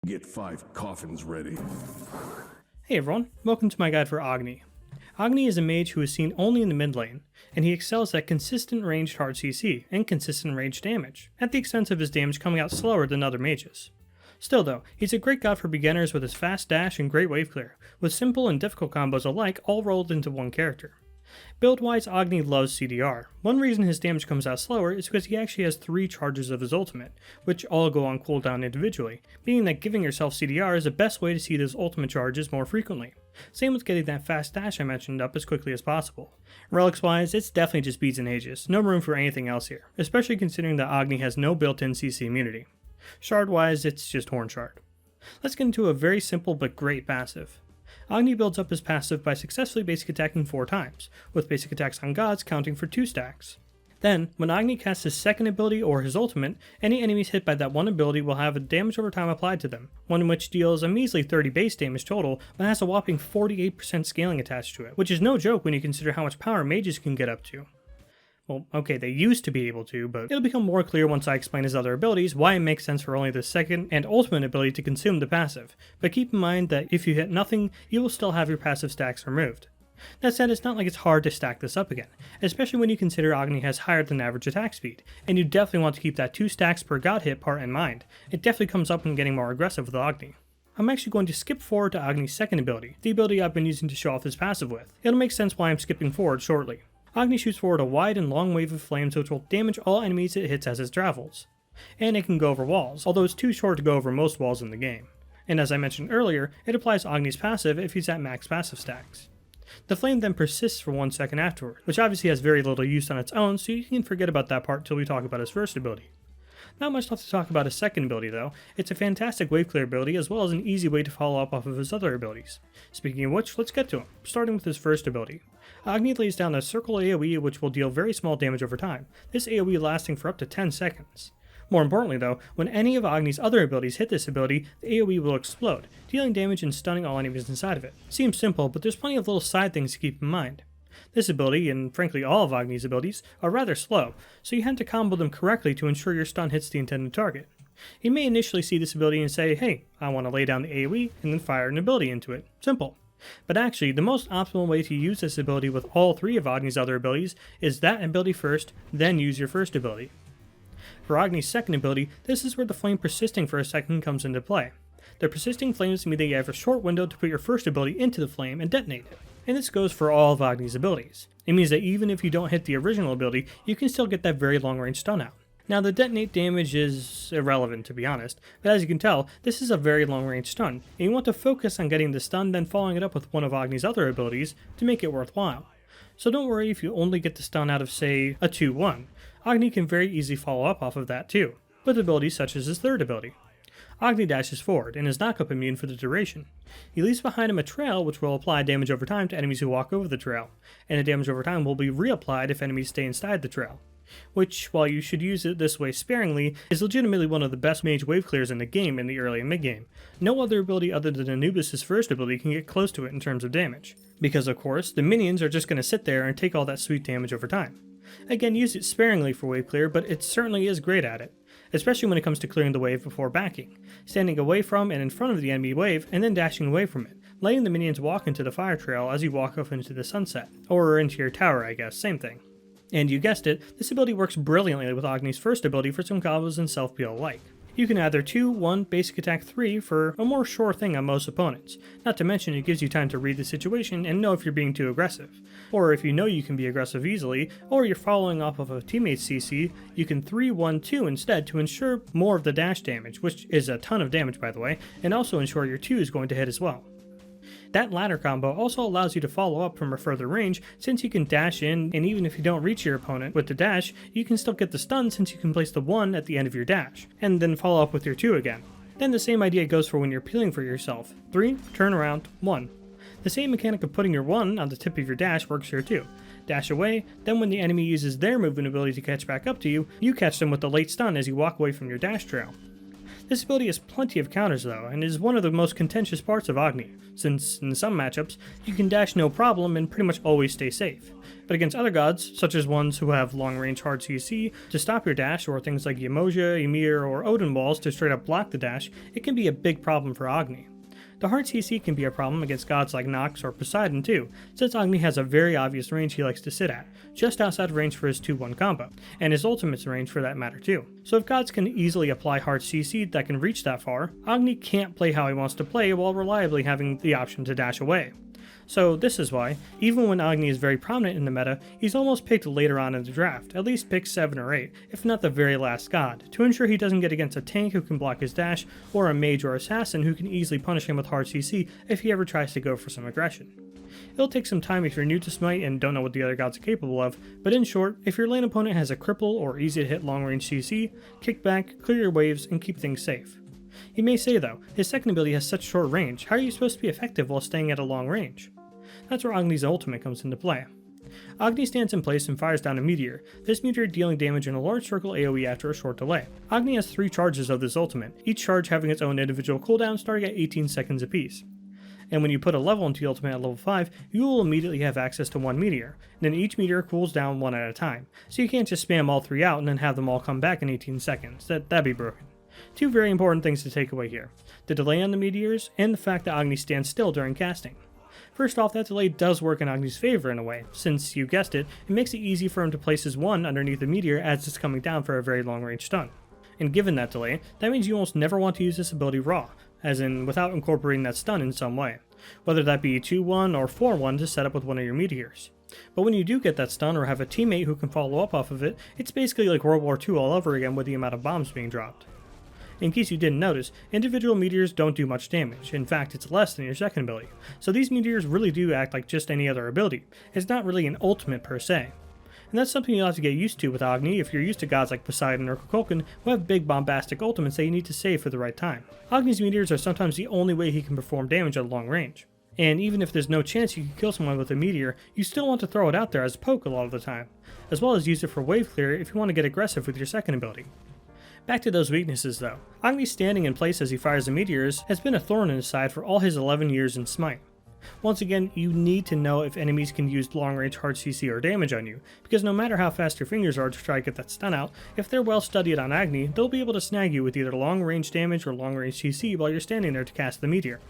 Get 5 coffins ready. Hey everyone, welcome to my guide for Agni. Agni is a mage who is seen only in the mid lane, and he excels at consistent ranged hard CC and consistent ranged damage, at the expense of his damage coming out slower than other mages. Still though, he's a great god for beginners with his fast dash and great wave clear, with simple and difficult combos alike all rolled into one character. Build-wise, Agni loves CDR. One reason his damage comes out slower is because he actually has 3 charges of his ultimate, which all go on cooldown individually, meaning that giving yourself CDR is the best way to see those ultimate charges more frequently. Same with getting that fast dash I mentioned up as quickly as possible. Relics-wise, it's definitely just beats and ages, no room for anything else here, especially considering that Agni has no built-in CC immunity. Shard-wise, it's just Horn Shard. Let's get into a very simple but great passive. Agni builds up his passive by successfully basic attacking 4 times, with basic attacks on gods counting for 2 stacks. Then, when Agni casts his second ability or his ultimate, any enemies hit by that one ability will have a damage over time applied to them, one which deals a measly 30 base damage total, but has a whopping 48% scaling attached to it, which is no joke when you consider how much power mages can get up to. Well, okay, they used to be able to, but it'll become more clear once I explain his other abilities why it makes sense for only the second and ultimate ability to consume the passive, but keep in mind that if you hit nothing, you will still have your passive stacks removed. That said, it's not like it's hard to stack this up again, especially when you consider Agni has higher than average attack speed, and you definitely want to keep that 2 stacks per god hit part in mind. It definitely comes up when getting more aggressive with Agni. I'm actually going to skip forward to Agni's second ability, the ability I've been using to show off his passive with. It'll make sense why I'm skipping forward shortly. Agni shoots forward a wide and long wave of flames which will damage all enemies it hits as it travels. And it can go over walls, although it's too short to go over most walls in the game. And as I mentioned earlier, it applies Agni's passive if he's at max passive stacks. The flame then persists for 1 second afterward, which obviously has very little use on its own, so you can forget about that part till we talk about his first ability. Not much left to talk about his second ability though. It's a fantastic wave clear ability as well as an easy way to follow up off of his other abilities. Speaking of which, let's get to him, starting with his first ability. Agni lays down a circle AoE which will deal very small damage over time, this AoE lasting for up to 10 seconds. More importantly though, when any of Agni's other abilities hit this ability, the AoE will explode, dealing damage and stunning all enemies inside of it. Seems simple, but there's plenty of little side things to keep in mind. This ability, and frankly all of Agni's abilities, are rather slow, so you have to combo them correctly to ensure your stun hits the intended target. You may initially see this ability and say, hey, I want to lay down the AoE and then fire an ability into it. Simple. But actually, the most optimal way to use this ability with all 3 of Agni's other abilities is that ability first, then use your first ability. For Agni's second ability, this is where the flame persisting for a second comes into play. The persisting flames mean that you have a short window to put your first ability into the flame and detonate it. And this goes for all of Agni's abilities. It means that even if you don't hit the original ability, you can still get that very long range stun out. Now the detonate damage is irrelevant to be honest, but as you can tell, this is a very long range stun, and you want to focus on getting the stun then following it up with one of Agni's other abilities to make it worthwhile. So don't worry if you only get the stun out of say a 2-1, Agni can very easily follow up off of that too, with abilities such as his third ability. Agni dashes forward and is knockup immune for the duration. He leaves behind him a trail which will apply damage over time to enemies who walk over the trail, and the damage over time will be reapplied if enemies stay inside the trail. Which, while you should use it this way sparingly, is legitimately one of the best mage wave clears in the game in the early and mid game. No other ability other than Anubis' first ability can get close to it in terms of damage. Because of course, the minions are just going to sit there and take all that sweet damage over time. Again, use it sparingly for wave clear, but it certainly is great at it. Especially when it comes to clearing the wave before backing, standing away from and in front of the enemy wave and then dashing away from it, letting the minions walk into the fire trail as you walk off into the sunset, or into your tower I guess, same thing. And you guessed it, this ability works brilliantly with Agni's first ability for some combos and self-peel alike. You can either 2, 1, basic attack 3 for a more sure thing on most opponents, not to mention it gives you time to read the situation and know if you're being too aggressive. Or if you know you can be aggressive easily, or you're following off of a teammate's CC, you can 3, 1, 2 instead to ensure more of the dash damage, which is a ton of damage by the way, and also ensure your 2 is going to hit as well. That latter combo also allows you to follow up from a further range since you can dash in, and even if you don't reach your opponent with the dash, you can still get the stun since you can place the 1 at the end of your dash, and then follow up with your 2 again. Then the same idea goes for when you're peeling for yourself. 3, turn around, 1. The same mechanic of putting your 1 on the tip of your dash works here too. Dash away, then when the enemy uses their movement ability to catch back up to you, you catch them with the late stun as you walk away from your dash trail. This ability has plenty of counters though, and is one of the most contentious parts of Agni, since in some matchups, you can dash no problem and pretty much always stay safe. But against other gods, such as ones who have long-range hard CC to stop your dash, or things like Yamoja, Ymir, or Odin walls to straight up block the dash, it can be a big problem for Agni. The hard CC can be a problem against gods like Nox or Poseidon too, since Agni has a very obvious range he likes to sit at, just outside range for his 2-1 combo, and his ultimate's range for that matter too. So if gods can easily apply hard CC that can reach that far, Agni can't play how he wants to play while reliably having the option to dash away. So this is why, even when Agni is very prominent in the meta, he's almost picked later on in the draft, at least pick 7 or 8, if not the very last god, to ensure he doesn't get against a tank who can block his dash, or a mage or assassin who can easily punish him with hard CC if he ever tries to go for some aggression. It'll take some time if you're new to SMITE and don't know what the other gods are capable of, but in short, if your lane opponent has a cripple or easy to hit long range CC, kick back, clear your waves, and keep things safe. You may say though, his second ability has such short range, how are you supposed to be effective while staying at a long range? That's where Agni's ultimate comes into play. Agni stands in place and fires down a meteor, this meteor dealing damage in a large circle AoE after a short delay. Agni has 3 charges of this ultimate, each charge having its own individual cooldown starting at 18 seconds apiece. And when you put a level into the ultimate at level 5, you will immediately have access to 1 meteor, and then each meteor cools down 1 at a time, so you can't just spam all 3 out and then have them all come back in 18 seconds, that'd be broken. 2 very important things to take away here, the delay on the meteors, and the fact that Agni stands still during casting. First off, that delay does work in Agni's favor in a way, since, you guessed it, it makes it easy for him to place his 1 underneath the meteor as it's coming down for a very long range stun. And given that delay, that means you almost never want to use this ability raw, as in without incorporating that stun in some way, whether that be 2-1 or 4-1 to set up with one of your meteors. But when you do get that stun or have a teammate who can follow up off of it, it's basically like World War II all over again with the amount of bombs being dropped. In case you didn't notice, individual meteors don't do much damage, in fact it's less than your second ability, so these meteors really do act like just any other ability. It's not really an ultimate per se. And that's something you'll have to get used to with Agni if you're used to gods like Poseidon or Kukulkan who have big bombastic ultimates that you need to save for the right time. Agni's meteors are sometimes the only way he can perform damage at long range. And even if there's no chance you can kill someone with a meteor, you still want to throw it out there as a poke a lot of the time, as well as use it for wave clear if you want to get aggressive with your second ability. Back to those weaknesses though. Agni standing in place as he fires the meteors has been a thorn in his side for all his 11 years in SMITE. Once again, you need to know if enemies can use long range hard CC or damage on you, because no matter how fast your fingers are to try to get that stun out, if they're well studied on Agni, they'll be able to snag you with either long range damage or long range CC while you're standing there to cast the meteor.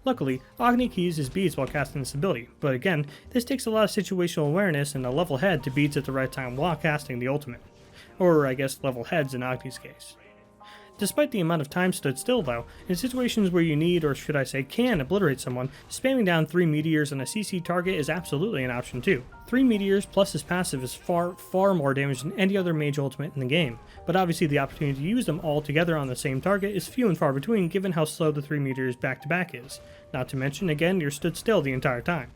Luckily, Agni keys his beads while casting this ability, but again, this takes a lot of situational awareness and a level head to beads at the right time while casting the ultimate. Or I guess level heads in Agni's case. Despite the amount of time stood still though, in situations where you need, or should I say can, obliterate someone, spamming down 3 meteors on a CC target is absolutely an option too. 3 meteors plus his passive is far more damage than any other mage ultimate in the game, but obviously the opportunity to use them all together on the same target is few and far between given how slow the 3 meteors back to back is, not to mention again you're stood still the entire time.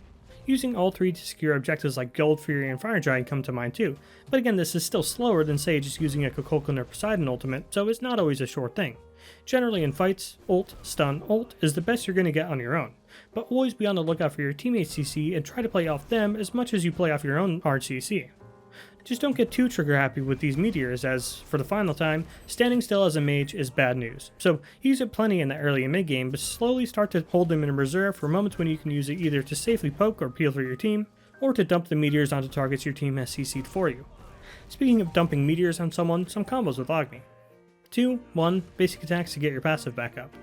Using all 3 to secure objectives like Gold, Fury, and Fire Giant come to mind too, but again this is still slower than say just using a Kukulkan or Poseidon ultimate, so it's not always a sure thing. Generally in fights, ult, stun, ult is the best you're going to get on your own, but always be on the lookout for your teammates' CC and try to play off them as much as you play off your own hard CC. Just don't get too trigger happy with these meteors as, for the final time, standing still as a mage is bad news. So use it plenty in the early and mid game, but slowly start to hold them in reserve for moments when you can use it either to safely poke or peel through your team, or to dump the meteors onto targets your team has CC'd for you. Speaking of dumping meteors on someone, some combos with Agni. 2-1 basic attacks to get your passive back up.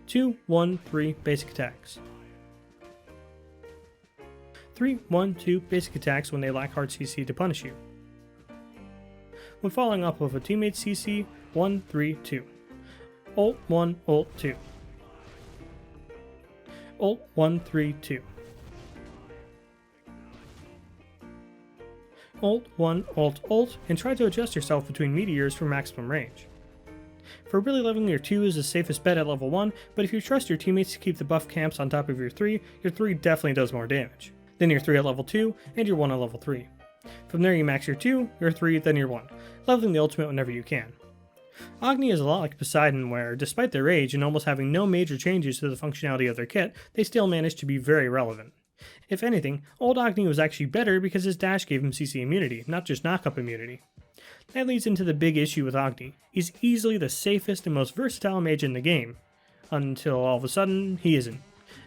2-1-3 basic attacks. 3-1-2 basic attacks when they lack hard CC to punish you. When following up with a teammate's CC, 1-3-2. Ult 1, ult 2. Ult 1-3-2. Ult 1, ult ult, and try to adjust yourself between meteors for maximum range. For really leveling your 2 is the safest bet at level 1, but if you trust your teammates to keep the buff camps on top of your 3 definitely does more damage. Then your 3 at level 2, and your 1 at level 3. From there you max your 2, your 3, then your 1, leveling the ultimate whenever you can. Agni is a lot like Poseidon where, despite their age and almost having no major changes to the functionality of their kit, they still manage to be very relevant. If anything, old Agni was actually better because his dash gave him CC immunity, not just knockup immunity. That leads into the big issue with Agni. He's easily the safest and most versatile mage in the game, until all of a sudden, he isn't.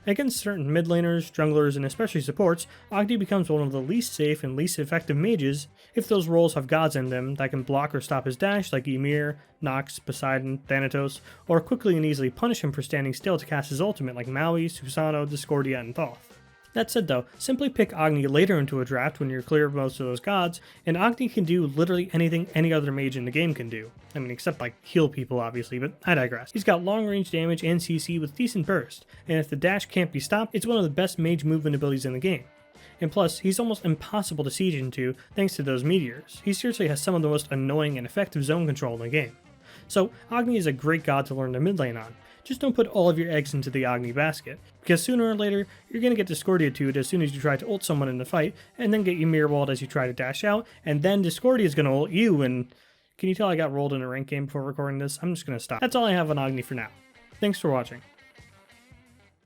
Against certain mid laners, junglers, and especially supports, Agni becomes one of the least safe and least effective mages if those roles have gods in them that can block or stop his dash like Ymir, Nox, Poseidon, Thanatos, or quickly and easily punish him for standing still to cast his ultimate like Maui, Susano, Discordia, and Thoth. That said though, simply pick Agni later into a draft when you're clear of most of those gods, and Agni can do literally anything any other mage in the game can do. I mean, except like heal people obviously, but I digress. He's got long range damage and CC with decent burst, and if the dash can't be stopped, it's one of the best mage movement abilities in the game. And plus, he's almost impossible to siege into thanks to those meteors. He seriously has some of the most annoying and effective zone control in the game. So, Agni is a great god to learn the mid lane on. Just don't put all of your eggs into the Agni basket, because sooner or later, you're going to get Discordia 2'd as soon as you try to ult someone in the fight, and then get Ymir walled as you try to dash out, and then Discordia is going to ult you, and can you tell I got rolled in a ranked game before recording this? I'm just going to stop. That's all I have on Agni for now. Thanks for watching.